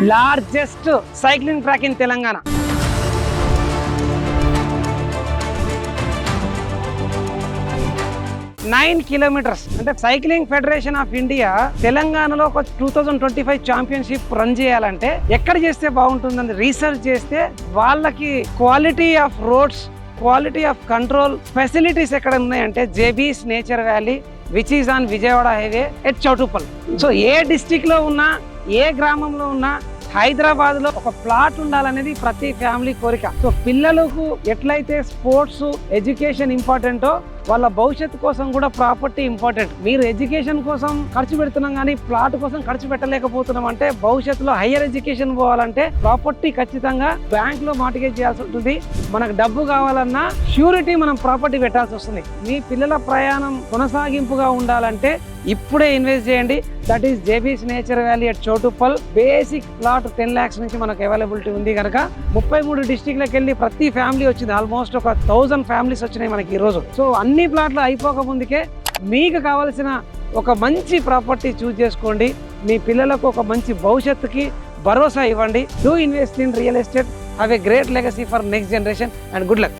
Largest cycling track in Telangana. Nine kilometres అంటే cycling federation of India తెలంగాణలో ఒక 2025 championship run చేయాలంటే ఎక్కడ చేస్తే బాగుంటుందని రీసెర్చ్ చేస్తే వాళ్ళకి quality of roads, quality of control, facilities ఎక్కడ ఉన్నాయంటే JB's nature valley which is on Vijayawada highway at Choutuppal. So ఏ డిస్టిక్ లో ఉన్నా, ఏ గ్రామంలో ఉన్నా, హైదరాబాద్ లో ఒక ప్లాట్ ఉండాలనేది ప్రతి ఫ్యామిలీ కోరిక. సో పిల్లలకు ఎట్లయితే స్పోర్ట్స్ ఎడ్యుకేషన్ ఇంపార్టెంటో వాళ్ళ భవిష్యత్తు కోసం కూడా ప్రాపర్టీ ఇంపార్టెంట్. మీరు ఎడ్యుకేషన్ కోసం ఖర్చు పెడుతున్నాం కానీ ప్లాట్ కోసం ఖర్చు పెట్టలేకపోతున్నాం అంటే భవిష్యత్తులో హయ్యర్ ఎడ్యుకేషన్ పోవాలంటే ప్రాపర్టీ ఖచ్చితంగా బ్యాంక్ లో మార్టిగేజ్ చేయాల్సి ఉంటుంది. మనకు డబ్బు కావాలన్నా ష్యూరిటీ మనం ప్రాపర్టీ పెట్టాల్సి వస్తుంది. మీ పిల్లల ప్రయాణం కొనసాగింపుగా ఉండాలంటే ఇప్పుడే ఇన్వెస్ట్ చేయండి. That is JB's nature valley at Choutuppal. Basic plot 10 lakhs నుంచి మనకు అవైలబిలిటీ ఉంది కనుక 33 డిస్ట్రిక్ట్లకు వెళ్ళి ప్రతి ఫ్యామిలీ వచ్చింది. ఆల్మోస్ట్ ఒక 1000 ఫ్యామిలీస్ వచ్చినాయి మనకి ఈ రోజు. సో అన్ని ప్లాట్లు అయిపోక ముందుకే మీకు కావాల్సిన ఒక మంచి ప్రాపర్టీ చూస్ చేసుకోండి. మీ పిల్లలకు ఒక మంచి భవిష్యత్తుకి భరోసా ఇవ్వండి. Do invest in real estate. Have a great legacy for next generation and good luck.